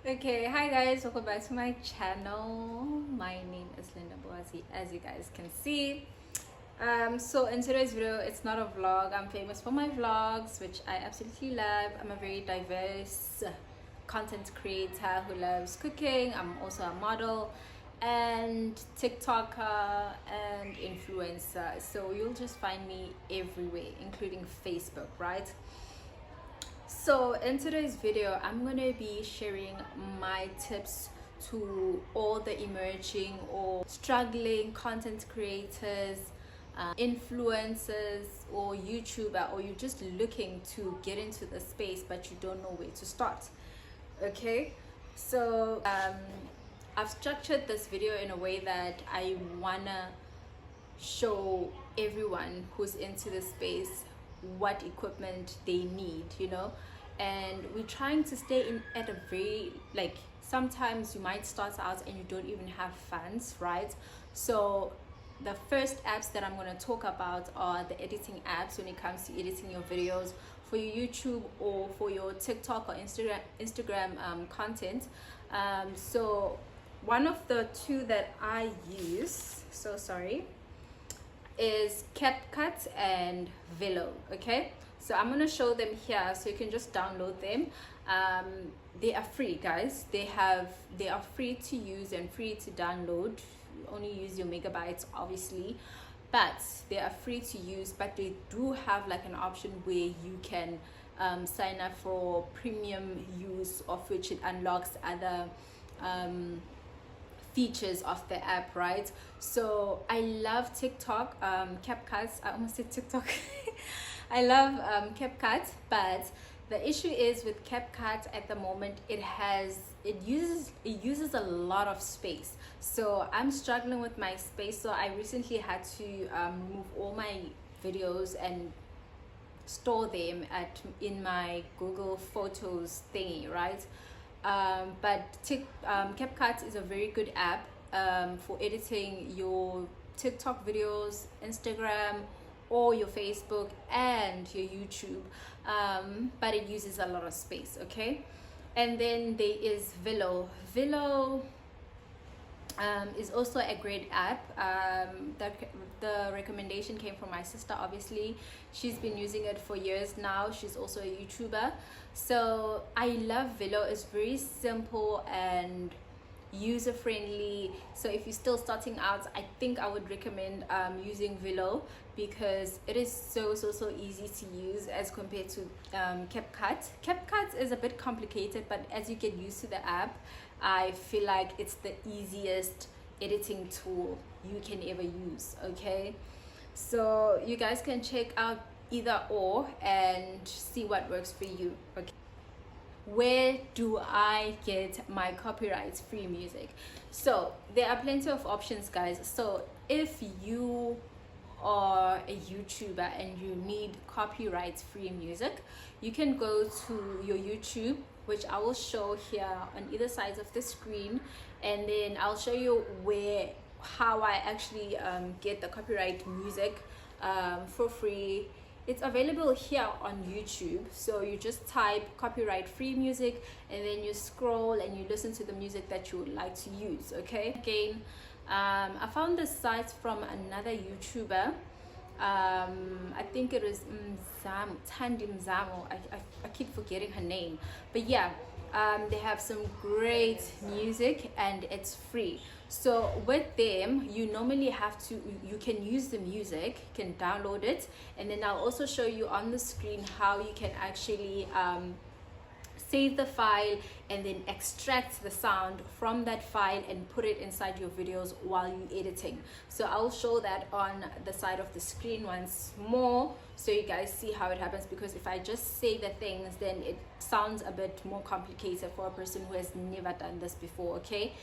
Okay, hi guys, welcome back to my channel. My name is Linda Boazi, as you guys can see. So in today's video, it's not a vlog. I'm famous for my vlogs, which I absolutely love. I'm a very diverse content creator who loves cooking. I'm also a model and TikToker and influencer. So you'll just find me everywhere, including Facebook, right? So in today's video, I'm gonna be sharing my tips to all the emerging or struggling content creators, influencers, or YouTuber, or you're just looking to get into the space but you don't know where to start. Okay, so I've structured this video in a way that I wanna show everyone who's into the space what equipment they need, and we're trying to stay in at a very, like, sometimes you might start out and you don't even have funds, right? So the first apps that I'm going to talk about are the editing apps when it comes to editing your videos for your YouTube or for your TikTok or Instagram content. So one of the two that I use, is CapCut and Velo. Okay, so I'm gonna show them here so you can just download them. They are free, guys. They are free to use and free to download. You only use your megabytes, obviously, but they are free to use. But they do have like an option where you can sign up for premium use, of which it unlocks other features of the app, right? So I love TikTok, CapCut. I almost said TikTok. I love CapCut, but the issue is with CapCut at the moment, it uses a lot of space. So I'm struggling with my space. So I recently had to move all my videos and store them in my Google Photos thingy, right? But CapCut is a very good app for editing your TikTok videos, Instagram, or your Facebook and your YouTube, but it uses a lot of space. Okay, and then there is Velo is also a great app. The recommendation came from my sister. Obviously, she's been using it for years now. She's also a YouTuber. So I love Velo. It's very simple and user friendly. So if you're still starting out, I think I would recommend using Velo, because it is so easy to use as compared to CapCut. CapCut is a bit complicated, but as you get used to the app, I feel like it's the easiest editing tool you can ever use. Okay, so you guys can check out either or and see what works for you. Okay, where do I get my copyright free music? So there are plenty of options, guys. So if you are a YouTuber and you need copyright free music, you can go to your YouTube, which I will show here on either sides of the screen, and then I'll show you how I actually get the copyright music for free. It's available here on YouTube. So you just type copyright free music and then you scroll and you listen to the music that you would like to use. Okay, again, I found this site from another YouTuber. I think it is Tandi Mzamo. I keep forgetting her name, but yeah, they have some great music and it's free. So with them, you can use the music, you can download it, and then I'll also show you on the screen how you can actually save the file and then extract the sound from that file and put it inside your videos while you're editing. So I'll show that on the side of the screen once more so you guys see how it happens, because if I just say the things, then it sounds a bit more complicated for a person who has never done this before. Okay,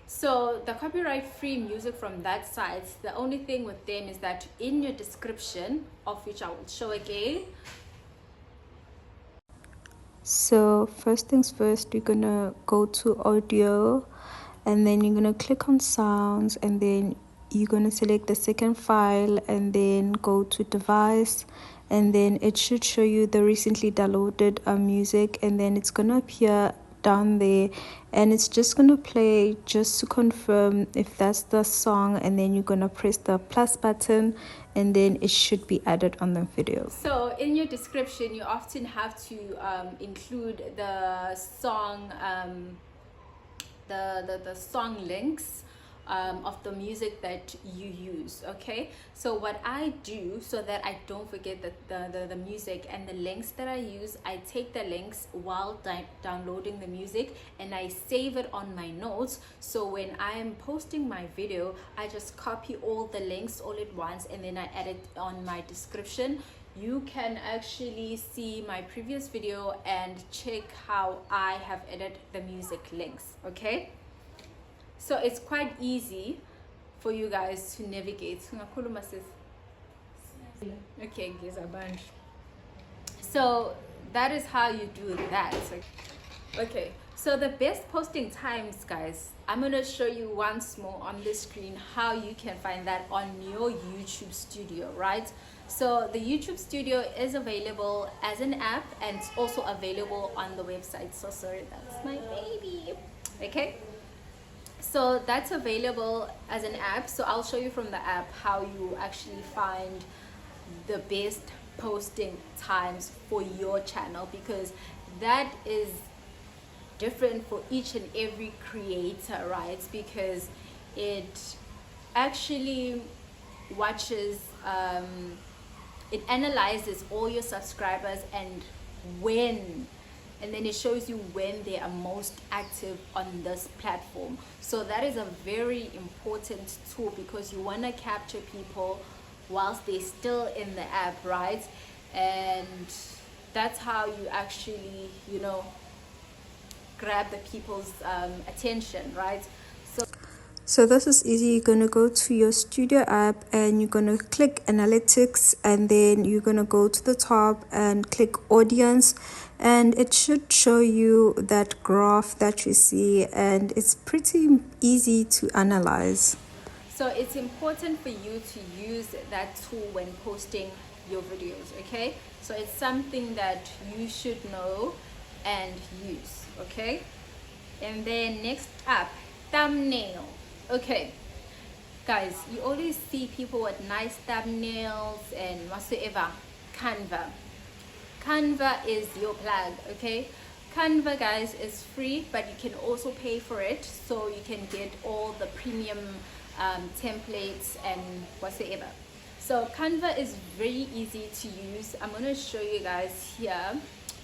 so the copyright free music from that site, the only thing with them is that in your description, of which I will show again. So first things first, you're gonna go to audio and then you're gonna click on sounds, and then you're going to select the second file and then go to device, and then it should show you the recently downloaded music, and then it's going to appear down there, and it's just going to play just to confirm if that's the song, and then you're going to press the plus button, and then it should be added on the video. So in your description you often have to include the song the song links of the music that you use. Okay, so what I do so that I don't forget the music and the links that I use, I take the links while downloading the music and I save it on my notes, so when I am posting my video I just copy all the links all at once and then I add it on my description. You can actually see my previous video and check how I have added the music links. Okay, so it's quite easy for you guys to navigate. Okay, so that is how you do that. Okay, so the best posting times, guys, I'm gonna show you once more on the screen how you can find that on your YouTube studio, right? So the YouTube studio is available as an app and it's also available on the website. So sorry, that's my baby. Okay, so that's available as an app. So I'll show you from the app how you actually find the best posting times for your channel, because that is different for each and every creator, right? Because it actually watches it analyzes all your subscribers and then it shows you when they are most active on this platform. So that is a very important tool because you want to capture people whilst they're still in the app, right? And that's how you actually, you know, grab the people's attention, right? So this is easy. You're going to go to your studio app and you're going to click analytics, and then you're going to go to the top and click audience, and it should show you that graph that you see, and it's pretty easy to analyze. So it's important for you to use that tool when posting your videos, okay? So it's something that you should know and use, okay? And then next up, thumbnail. Okay, guys, you always see people with nice thumbnails and whatsoever. Canva is your plug, okay? Canva, guys, is free, but you can also pay for it, so you can get all the premium templates and whatsoever. So Canva is very easy to use. I'm going to show you guys here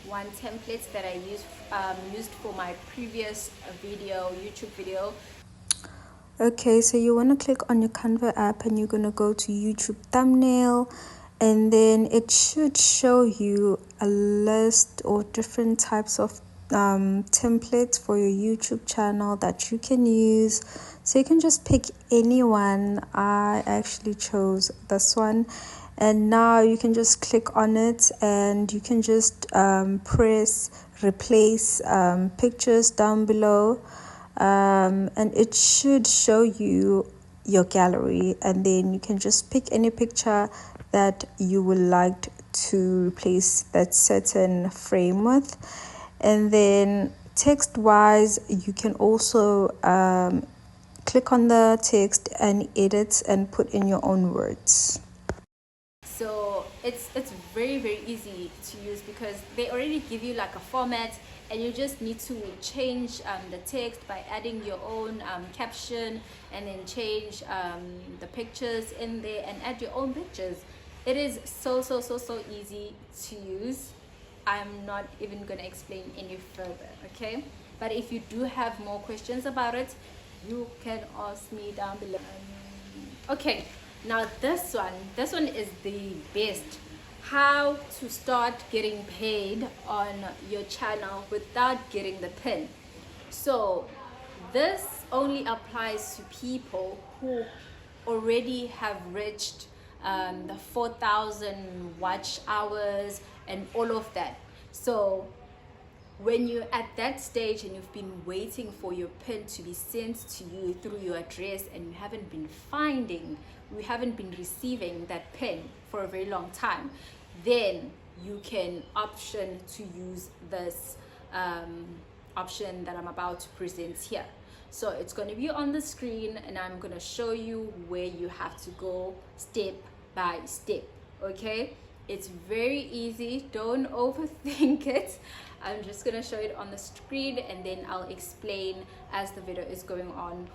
one template that I used for my previous YouTube video. Okay, so you want to click on your Canva app and you're going to go to YouTube thumbnail, and then it should show you a list or different types of templates for your YouTube channel that you can use. So you can just pick any one. I actually chose this one, and now you can just click on it and you can just press replace pictures down below. And it should show you your gallery, and then you can just pick any picture that you would like to replace that certain frame with. And then text wise, you can also click on the text and edit and put in your own words. So it's very, very easy to use because they already give you like a format, and you just need to change the text by adding your own caption, and then change the pictures in there and add your own pictures. It is so easy to use. I'm not even going to explain any further, okay? But if you do have more questions about it, you can ask me down below. Okay, now this one is the best. How to start getting paid on your channel without getting the pin. So this only applies to people who already have reached the 4,000 watch hours and all of that. So when you're at that stage and you've been waiting for your PIN to be sent to you through your address, and you haven't been receiving that PIN for a very long time, then you can option to use this option that I'm about to present here. So it's going to be on the screen, and I'm going to show you where you have to go step by step. Okay, it's very easy, don't overthink it. I'm just going to show it on the screen, and then I'll explain as the video is going on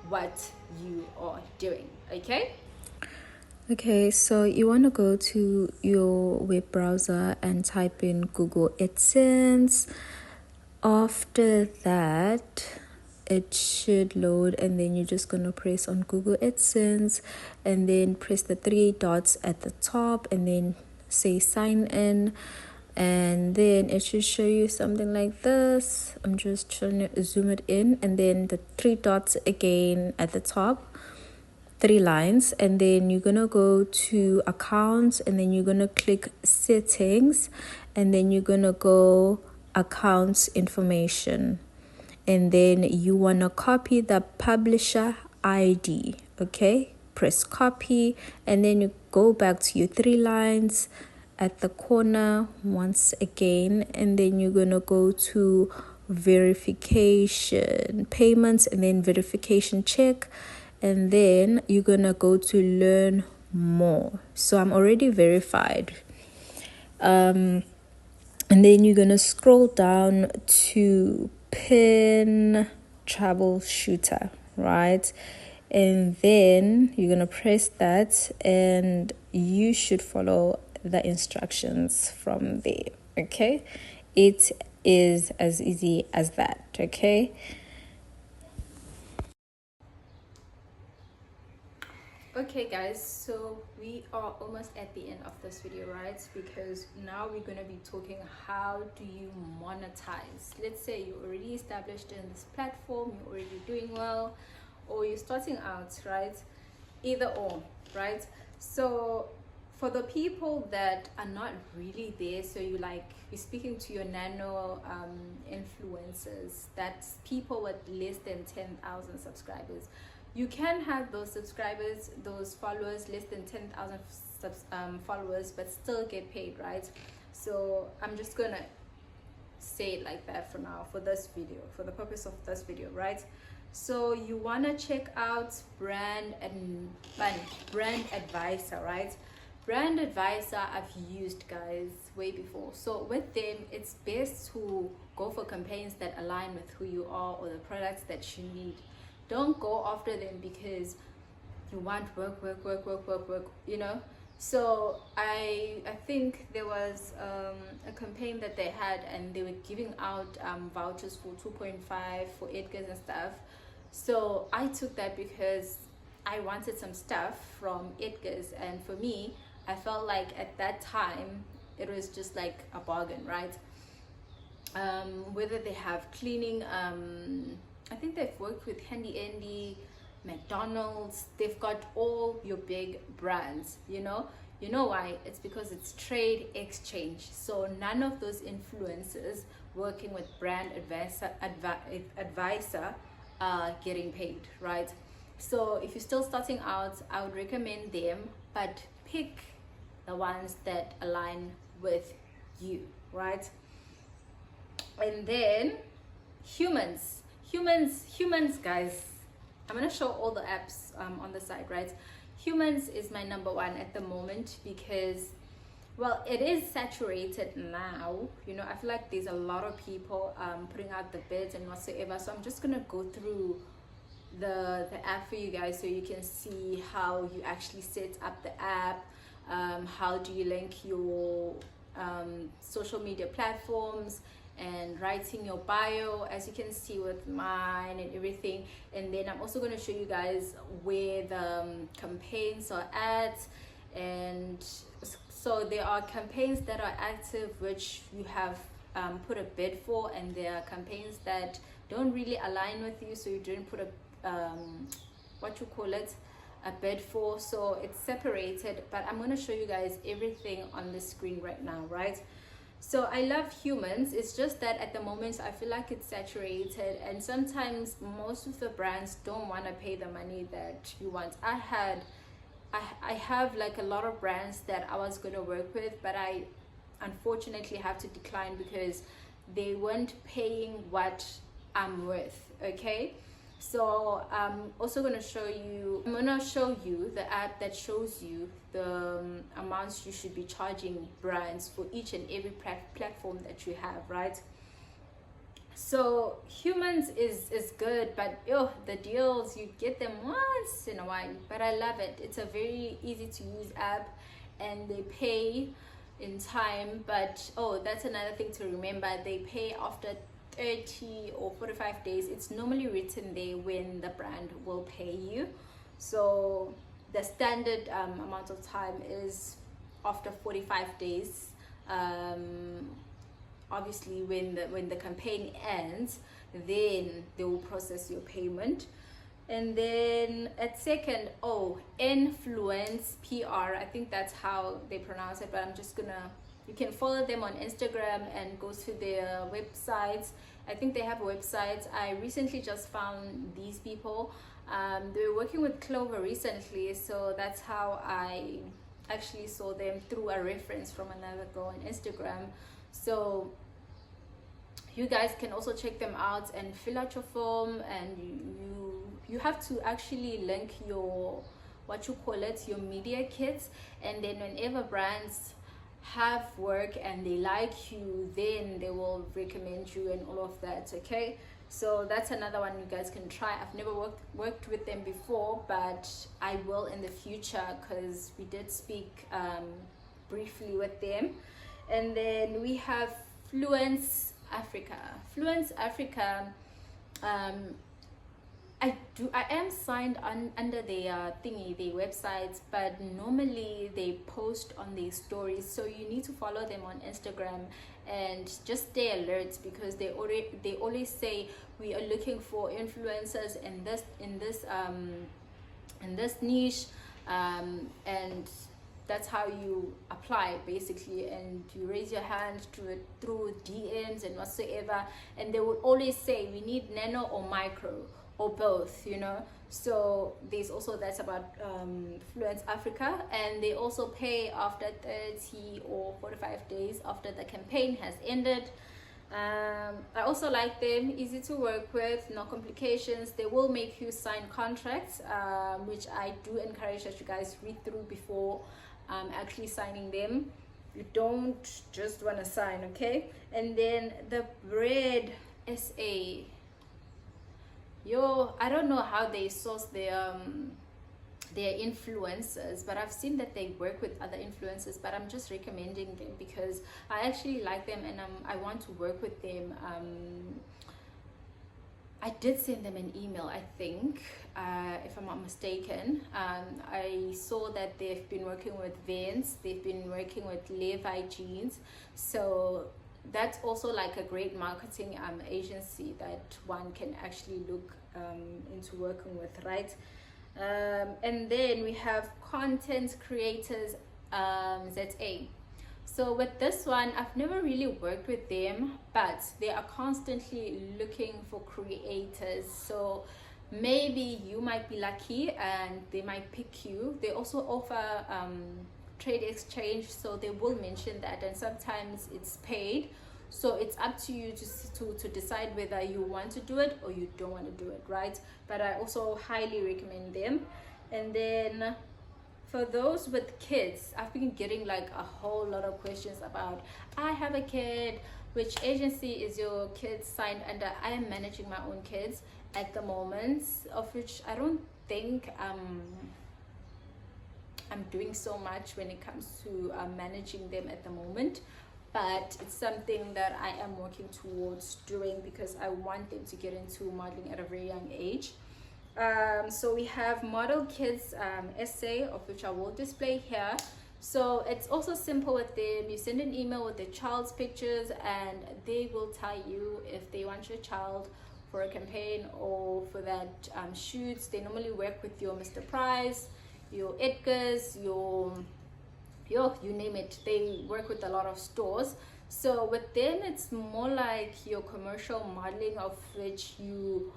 what you are doing. Okay, so you want to go to your web browser and type in Google AdSense. After that, it should load, and then you're just going to press on Google AdSense and then press the three dots at the top and then say sign in, and then it should show you something like this. I'm just trying to zoom it in, and then the three dots again at the top, 3 lines, and then you're gonna go to accounts, and then you're gonna click settings, and then you're gonna go accounts information, and then you want to copy the publisher ID. Okay, press copy, and then you go back to your 3 lines at the corner once again, and then you're gonna go to verification payments, and then verification check, and then you're gonna go to learn more. So I'm already verified, and then you're gonna scroll down to PIN troubleshooter, right? And then you're gonna press that, and you should follow the instructions from there. Okay, it is as easy as that. Okay. Okay guys, so we are almost at the end of this video, right? Because now we're going to be talking how do you monetize. Let's say you're already established in this platform, you're already doing well, or you're starting out, right? Either or, right? So for the people that are not really there, so you're speaking to your nano influencers, that's people with less than 10,000 subscribers. You can have those subscribers, those followers, less than 10,000 followers, but still get paid, right? So I'm just gonna say it like that for now, for this video, for the purpose of this video, right? So you wanna check out Brand Advisor, right? Brand Advisor I've used, guys, way before. So with them, it's best to go for campaigns that align with who you are or the products that you need. Don't go after them because you want work, you know. So I think there was a campaign that they had, and they were giving out vouchers for 2.5 for Edgar's and stuff. So I took that because I wanted some stuff from Edgar's, and for me, I felt like at that time it was just like a bargain, right? Whether they have cleaning, I think they've worked with Handy Andy, McDonald's, they've got all your big brands, you know why? It's because it's trade exchange. So none of those influencers working with Brand Advisor are getting paid, right? So if you're still starting out, I would recommend them, but pick the ones that align with you, right? And then humans, guys, I'm gonna show all the apps on the side, right? Humans is my number one at the moment because, well, it is saturated now, you know. I feel like there's a lot of people putting out the bids and whatsoever. So I'm just gonna go through the app for you guys so you can see how you actually set up the app, how do you link your social media platforms, and writing your bio, as you can see with mine and everything. And then I'm also going to show you guys where the campaigns are at. And so there are campaigns that are active which you have put a bid for, and there are campaigns that don't really align with you, so you didn't put a bid for. So it's separated, but I'm going to show you guys everything on the screen right now, right? So I love Humans. It's just that at the moment I feel like it's saturated, and sometimes most of the brands don't want to pay the money that you want. I have like a lot of brands that I was going to work with, but I unfortunately have to decline because they weren't paying what I'm worth. Okay, so I'm going to show you the app that shows you the amounts you should be charging brands for each and every platform that you have, right? So Humans is good, but the deals, you get them once in a while, but I love it. It's a very easy to use app, and they pay in time. But that's another thing to remember, they pay after 30 or 45 days. It's normally written there when the brand will pay you. So the standard amount of time is after 45 days. Obviously when the campaign ends, then they will process your payment. And then at second, influence PR, I think that's how they pronounce it, but you can follow them on Instagram and go to their websites. I think they have websites. I recently just found these people. They were working with Clover recently, so that's how I actually saw them, through a reference from another girl on Instagram. So you guys can also check them out and fill out your form, and you have to actually link your your media kits, and then whenever brands have work and they like you, then they will recommend you and all of that. Okay, so that's another one you guys can try. I've never worked with them before, but I will in the future, because we did speak briefly with them. And then we have Fluence Africa. I am signed under their their websites, but normally they post on their stories, so you need to follow them on Instagram and just stay alert, because they always say we are looking for influencers in this niche, and that's how you apply basically, and you raise your hand through DMs and whatsoever, and they will always say we need nano or micro or both, so there's also that's about Fluence Africa. And they also pay after 30 or 45 days after the campaign has ended. I also like them, easy to work with, no complications. They will make you sign contracts, which I do encourage that you guys read through before actually signing them. You don't just want to sign, okay? And then the Bread SA, I don't know how they source their influencers, but I've seen that they work with other influencers, but I'm just recommending them because I actually like them, and I want to work with them. I did send them an email, I think, if I'm not mistaken. I saw that they've been working with Vans, they've been working with Levi Jeans, so that's also like a great marketing agency that one can actually look into working with, right? And then we have Content Creators ZA. So with this one, I've never really worked with them, but they are constantly looking for creators. So maybe you might be lucky and they might pick you. They also offer trade exchange, so they will mention that, and sometimes it's paid. So it's up to you to decide whether you want to do it or you don't want to do it, right? But I also highly recommend them. And then for those with kids, I've been getting like a whole lot of questions about, I have a kid, which agency is your kid signed under? I am managing my own kids at the moment, of which I don't think I'm doing so much when it comes to managing them at the moment, but it's something that I am working towards doing because I want them to get into modeling at a very young age. So we have Model Kids SA, of which I will display here. So it's also simple with them. You send an email with the child's pictures and they will tell you if they want your child for a campaign or for that shoots. They normally work with your Mr. Price, your Edgar's, your you name it. They work with a lot of stores. So with them, it's more like your commercial modeling, of which you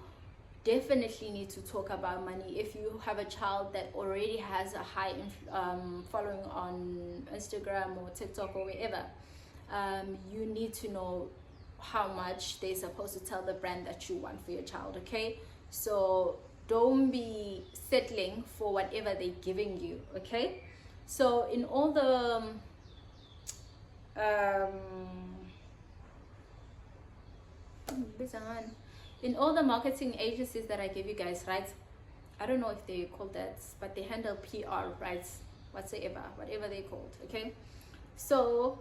definitely need to talk about money. If you have a child that already has a high following on Instagram or TikTok or wherever, you need to know how much they're supposed to tell the brand that you want for your child. Okay, so don't be settling for whatever they're giving you. Okay, so in all the marketing agencies that I give you guys, right? I don't know if they call that, but they handle PR, right? Whatever they called. Okay, so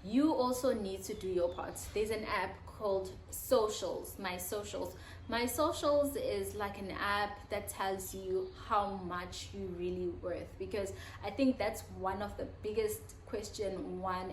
you also need to do your part. There's an app called Socials, My Socials. My Socials is like an app that tells you how much you really worth, because I think that's one of the biggest question one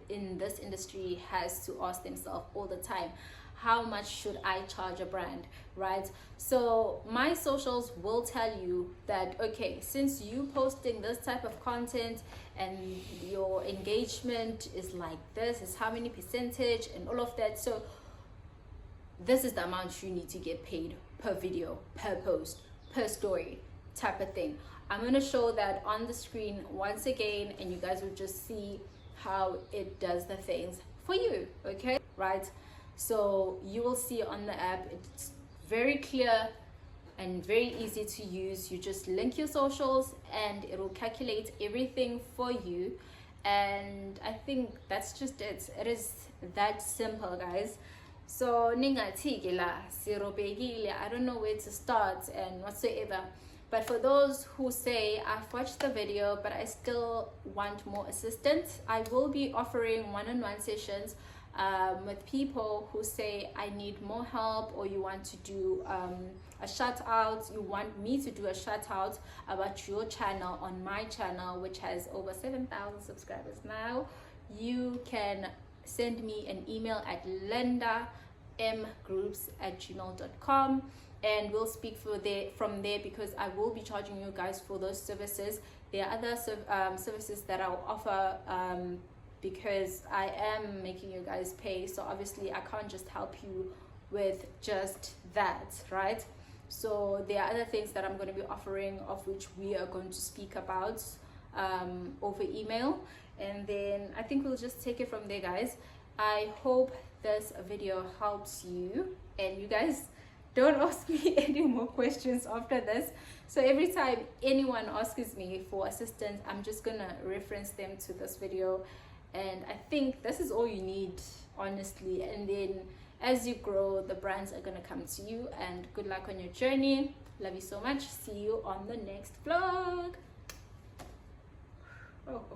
in this industry has to ask themselves all the time. How much should I charge a brand, right? So My Socials will tell you that, okay, since you posting this type of content and your engagement is like this, is how many percentage and all of that, so this is the amount you need to get paid per video, per post, per story type of thing. I'm going to show that on the screen once again, and you guys will just see how it does the things for you. Okay, right? So you will see on the app, it's very clear and very easy to use. You just link your socials and it will calculate everything for you. And I think that's just it. It is that simple, guys. So I don't know where to start and whatsoever. But for those who say, I've watched the video but I still want more assistance, I will be offering one-on-one sessions with people who say, I need more help, or you want to do a shout out, you want me to do a shout out about your channel on my channel, which has over 7,000 subscribers now. You can send me an email at lendamgroups@gmail.com, and we'll speak from there, because I will be charging you guys for those services. There are other services that I'll offer because I am making you guys pay, so obviously I can't just help you with just that, right? So there are other things that I'm going to be offering, of which we are going to speak about over email, and then I think we'll just take it from there, guys. I hope this video helps you, and you guys don't ask me any more questions after this. So every time anyone asks me for assistance, I'm just gonna reference them to this video, and I think this is all you need, honestly. And then as you grow, the brands are gonna come to you, and good luck on your journey. Love you so much. See you on the next vlog. Oh,